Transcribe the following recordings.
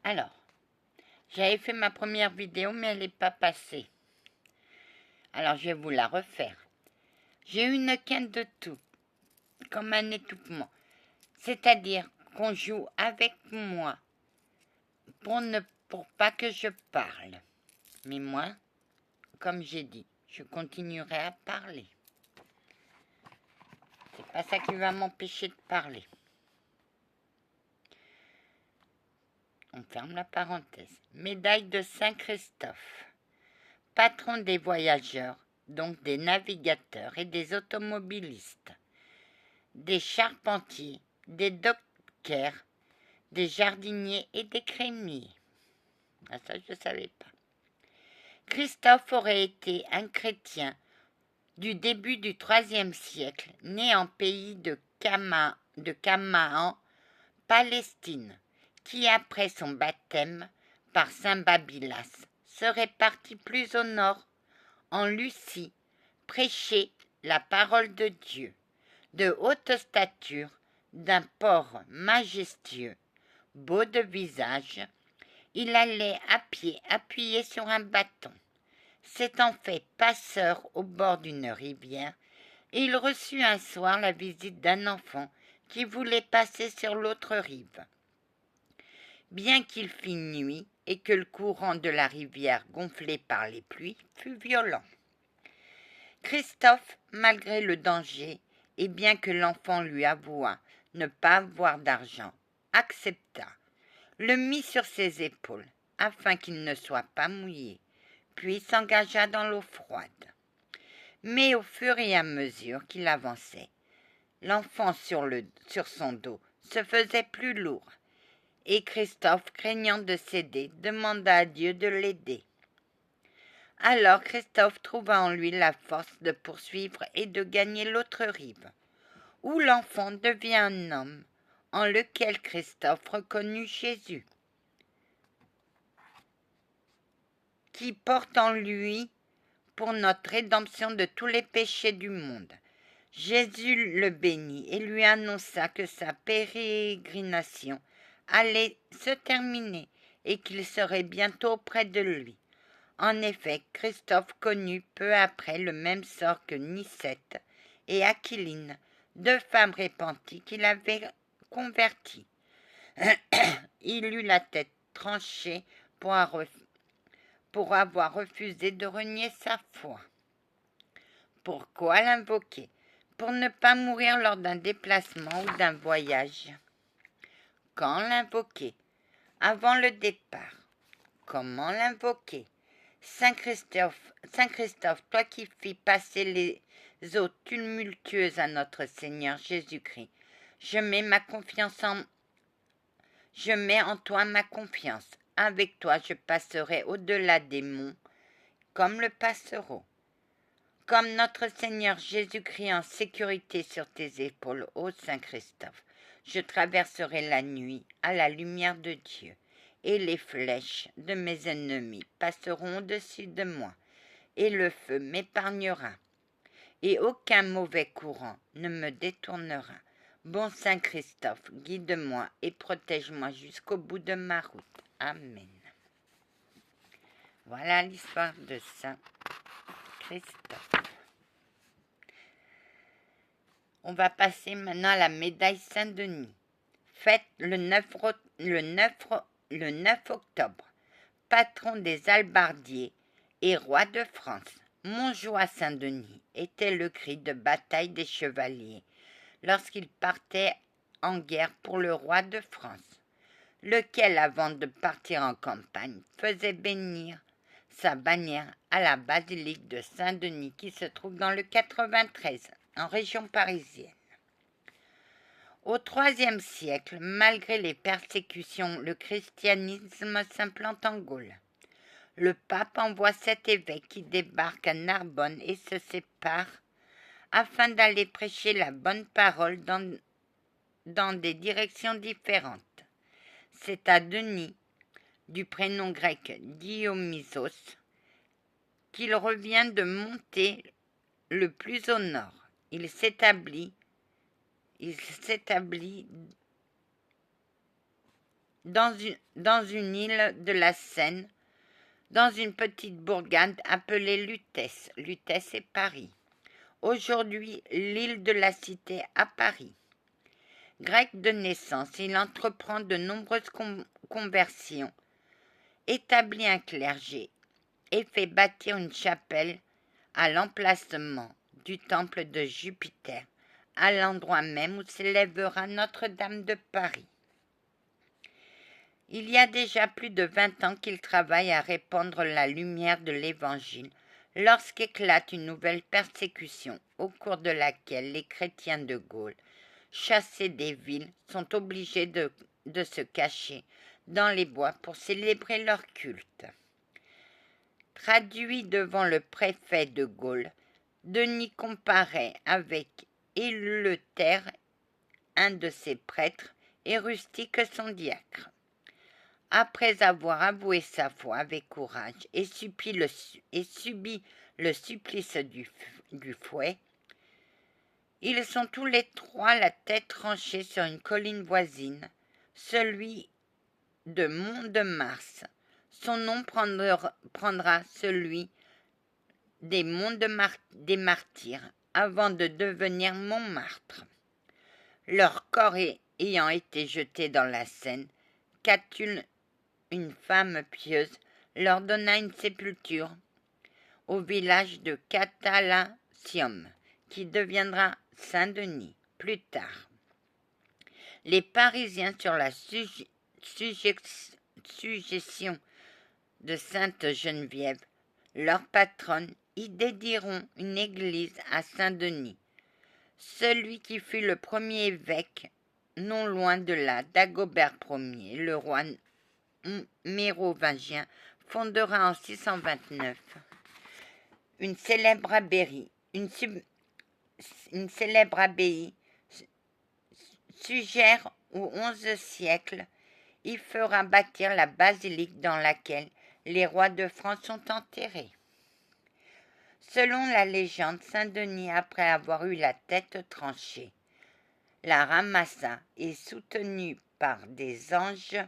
Alors, j'avais fait ma première vidéo, mais elle n'est pas passée. Alors, je vais vous la refaire. J'ai une quinte de tout, comme un étouffement. C'est-à-dire qu'on joue avec moi pour pas que je parle. Mais moi, comme j'ai dit, je continuerai à parler. C'est pas ça qui va m'empêcher de parler. On ferme la parenthèse. Médaille de Saint-Christophe. Patron des voyageurs, donc des navigateurs et des automobilistes, des charpentiers, des dockers, des jardiniers et des crémiers. Ah, ça, je ne savais pas. Christophe aurait été un chrétien du début du IIIe siècle, né en pays de Canaan, Palestine, qui après son baptême par saint Babylas serait parti plus au nord, en Lucie, prêcher la parole de Dieu, de haute stature, d'un port majestueux, beau de visage. Il allait à pied appuyé sur un bâton. S'étant fait passeur au bord d'une rivière, il reçut un soir la visite d'un enfant qui voulait passer sur l'autre rive. Bien qu'il fît nuit et que le courant de la rivière, gonflé par les pluies, fût violent. Christophe, malgré le danger, et bien que l'enfant lui avouât ne pas avoir d'argent, accepta, le mit sur ses épaules, afin qu'il ne soit pas mouillé, puis s'engagea dans l'eau froide. Mais au fur et à mesure qu'il avançait, l'enfant sur son dos se faisait plus lourd, et Christophe, craignant de céder, demanda à Dieu de l'aider. Alors Christophe trouva en lui la force de poursuivre et de gagner l'autre rive, où l'enfant devient un homme, en lequel Christophe reconnut Jésus, qui porte en lui pour notre rédemption de tous les péchés du monde. Jésus le bénit et lui annonça que sa pérégrination allait se terminer et qu'il serait bientôt près de lui. En effet, Christophe connut peu après le même sort que Nicette et Aquiline, deux femmes repenties qu'il avait converties. Il eut la tête tranchée pour avoir refusé de renier sa foi. Pourquoi l'invoquer? Pour ne pas mourir lors d'un déplacement ou d'un voyage. Quand l'invoquer? Avant le départ. Comment l'invoquer? Saint Christophe, toi qui fis passer les eaux tumultueuses à notre Seigneur Jésus-Christ, je mets en toi ma confiance. Avec toi, je passerai au-delà des monts, comme le passereau. Comme notre Seigneur Jésus-Christ en sécurité sur tes épaules, ô Saint Christophe, je traverserai la nuit à la lumière de Dieu, et les flèches de mes ennemis passeront au-dessus de moi, et le feu m'épargnera, et aucun mauvais courant ne me détournera. Bon Saint Christophe, guide-moi et protège-moi jusqu'au bout de ma route. Amen. Voilà l'histoire de Saint Christophe. On va passer maintenant à la médaille Saint-Denis. Fête le 9 octobre. Patron des hallebardiers et roi de France. Montjoie Saint-Denis était le cri de bataille des chevaliers lorsqu'ils partaient en guerre pour le roi de France, lequel, avant de partir en campagne, faisait bénir sa bannière à la basilique de Saint-Denis qui se trouve dans le 93, en région parisienne. Au IIIe siècle, malgré les persécutions, le christianisme s'implante en Gaule. Le pape envoie 7 évêques qui débarquent à Narbonne et se séparent afin d'aller prêcher la bonne parole dans des directions différentes. C'est à Denis, du prénom grec Dionysos, qu'il revient de monter le plus au nord. Il s'établit dans une île de la Seine, dans une petite bourgade appelée Lutèce. Lutèce est Paris. Aujourd'hui, l'île de la Cité à Paris. Grec de naissance, il entreprend de nombreuses conversions, établit un clergé et fait bâtir une chapelle à l'emplacement du temple de Jupiter, à l'endroit même où s'élèvera Notre-Dame de Paris. Il y a déjà plus de 20 ans qu'il travaille à répandre la lumière de l'Évangile lorsqu'éclate une nouvelle persécution au cours de laquelle les chrétiens de Gaulle, chassés des villes, sont obligés de se cacher dans les bois pour célébrer leur culte. Traduit devant le préfet de Gaulle, Denis comparait avec Éleuthère, un de ses prêtres, et Rustique son diacre. Après avoir avoué sa foi avec courage et subi le supplice du fouet, ils sont tous les trois la tête tranchée sur une colline voisine, celui de Mont-de-Mars. Son nom prendra celui des monts des martyrs, avant de devenir Montmartre. Leur corps ayant été jeté dans la Seine, Catulle, une femme pieuse, leur donna une sépulture au village de Catalacium, qui deviendra Saint-Denis plus tard. Les Parisiens, sur la suggestion de Sainte Geneviève, leur patronne, y dédieront une église à Saint-Denis. Celui qui fut le premier évêque, non loin de là, Dagobert Ier, le roi mérovingien, fondera en 629 une célèbre abbaye suggère au XIe siècle, il fera bâtir la basilique dans laquelle les rois de France sont enterrés. Selon la légende, Saint-Denis, après avoir eu la tête tranchée, la ramassa et soutenu par deux anges,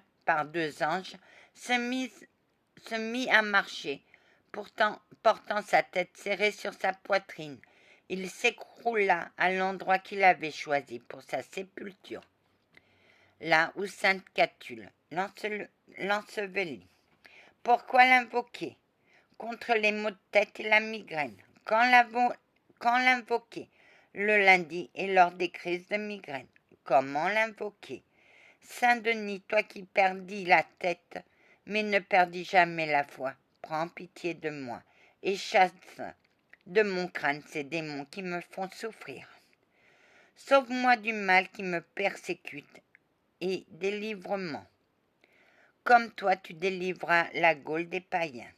se mit à marcher, portant sa tête serrée sur sa poitrine. Il s'écroula à l'endroit qu'il avait choisi pour sa sépulture, là où Sainte Catulle l'ensevelit. Pourquoi l'invoquer? Contre les maux de tête et la migraine. Quand l'invoquer? Le lundi et lors des crises de migraine. Comment l'invoquer? Saint-Denis, toi qui perdis la tête, mais ne perdis jamais la foi, prends pitié de moi et chasse de mon crâne ces démons qui me font souffrir. Sauve-moi du mal qui me persécute et délivre-moi. Comme toi tu délivras la Gaule des païens.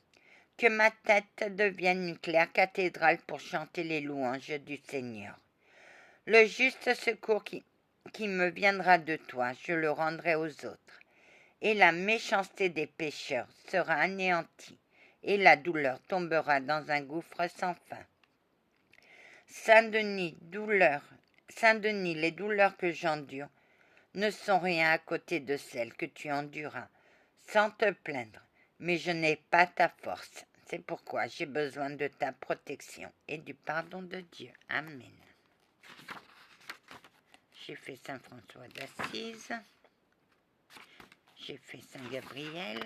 Que ma tête devienne une claire cathédrale pour chanter les louanges du Seigneur. Le juste secours qui me viendra de toi, je le rendrai aux autres. Et la méchanceté des pécheurs sera anéantie, et la douleur tombera dans un gouffre sans fin. Saint-Denis, les douleurs que j'endure ne sont rien à côté de celles que tu enduras, sans te plaindre, mais je n'ai pas ta force. C'est pourquoi j'ai besoin de ta protection et du pardon de Dieu. Amen. J'ai fait Saint François d'Assise. J'ai fait Saint Gabriel.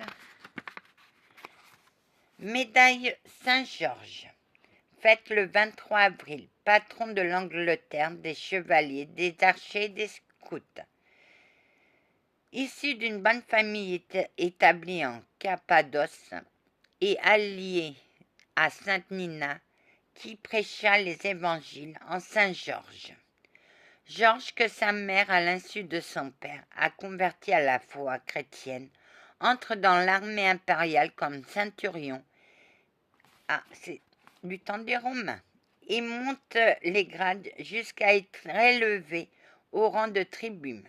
Médaille Saint-Georges. Fête le 23 avril. Patron de l'Angleterre, des chevaliers, des archers et des scouts. Issu d'une bonne famille établie en Cappadoce et allié à Sainte Nina, qui prêcha les évangiles en Saint-Georges. Georges, que sa mère, à l'insu de son père, a converti à la foi chrétienne, entre dans l'armée impériale comme centurion. C'est du temps des Romains. Et monte les grades jusqu'à être élevé au rang de tribune.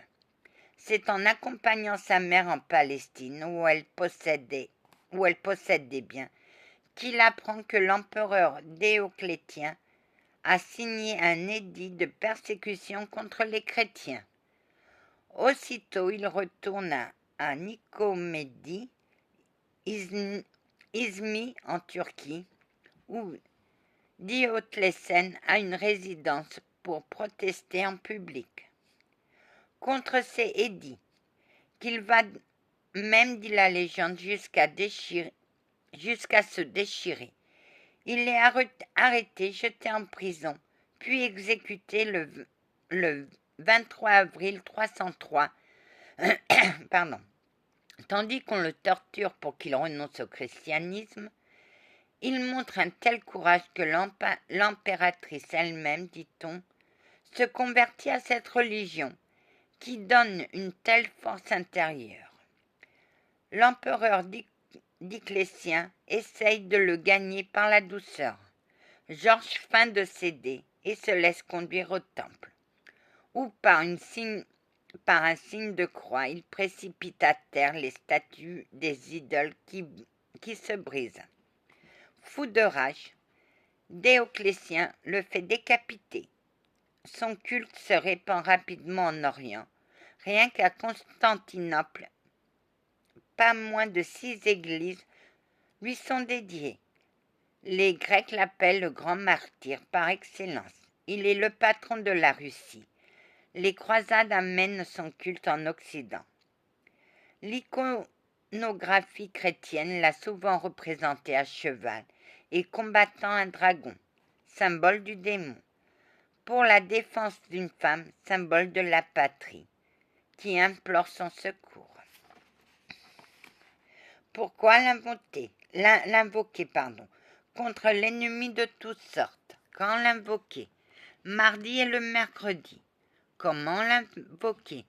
C'est en accompagnant sa mère en Palestine, où elle possède des biens, qu'il apprend que l'empereur Dioclétien a signé un édit de persécution contre les chrétiens. Aussitôt, il retourne à Nicomédie, Izmi en Turquie, où Dioclésène a une résidence pour protester en public contre ces édits, qu'il va même, dit la légende, jusqu'à se déchirer. Il est arrêté, jeté en prison, puis exécuté le 23 avril 303, pardon. Tandis qu'on le torture pour qu'il renonce au christianisme, il montre un tel courage que l'impératrice elle-même, dit-on, se convertit à cette religion qui donne une telle force intérieure. L'empereur Dioclétien essaye de le gagner par la douceur. Georges feint de céder et se laisse conduire au temple, où par un signe de croix, il précipite à terre les statues des idoles qui se brisent. Fou de rage, Dioclétien le fait décapiter. Son culte se répand rapidement en Orient. Rien qu'à Constantinople, pas moins de 6 églises lui sont dédiées. Les Grecs l'appellent le grand martyr par excellence. Il est le patron de la Russie. Les croisades amènent son culte en Occident. L'iconographie chrétienne l'a souvent représenté à cheval et combattant un dragon, symbole du démon, pour la défense d'une femme, symbole de la patrie, qui implore son secours. Pourquoi l'invoquer, contre l'ennemi de toutes sortes? Quand l'invoquer? Mardi et le mercredi. Comment l'invoquer?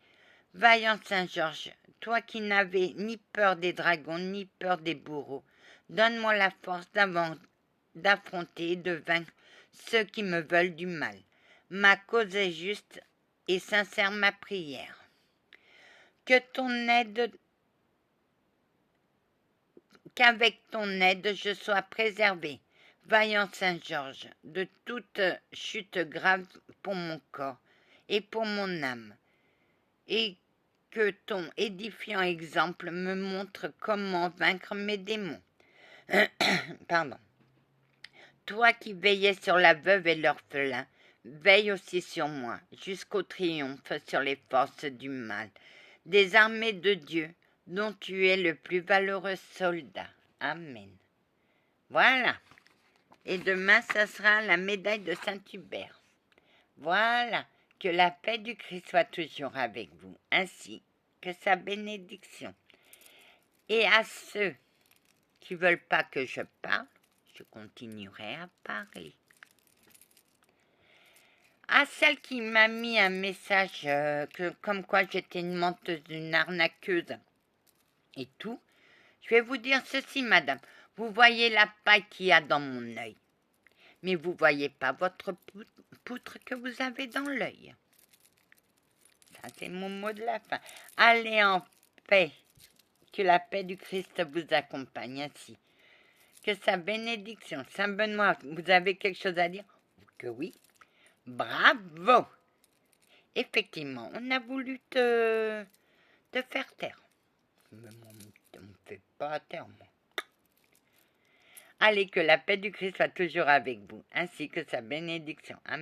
Vaillant Saint-Georges, toi qui n'avais ni peur des dragons, ni peur des bourreaux, donne-moi la force d'affronter et de vaincre ceux qui me veulent du mal. Ma cause est juste et sincère ma prière. Qu'avec ton aide je sois préservé, vaillant Saint-Georges, de toute chute grave pour mon corps et pour mon âme, et que ton édifiant exemple me montre comment vaincre mes démons. Pardon. Toi qui veillais sur la veuve et l'orphelin, veille aussi sur moi, jusqu'au triomphe sur les forces du mal, des armées de Dieu, dont tu es le plus valeureux soldat. Amen. Voilà. Et demain, ça sera la médaille de Saint-Hubert. Voilà. Que la paix du Christ soit toujours avec vous, ainsi que sa bénédiction. Et à ceux qui ne veulent pas que je parle, je continuerai à parler. À celle qui m'a mis un message comme quoi j'étais une menteuse, une arnaqueuse et tout, je vais vous dire ceci, madame. Vous voyez la paille qu'il y a dans mon œil, mais vous ne voyez pas votre poutre que vous avez dans l'œil. Ça, c'est mon mot de la fin. Allez en paix. Que la paix du Christ vous accompagne ainsi. Que sa bénédiction. Saint Benoît, vous avez quelque chose à dire? Que oui. Bravo. Effectivement, on a voulu te faire taire. Mais on ne me fait pas taire, moi. Allez, que la paix du Christ soit toujours avec vous, ainsi que sa bénédiction. Amen.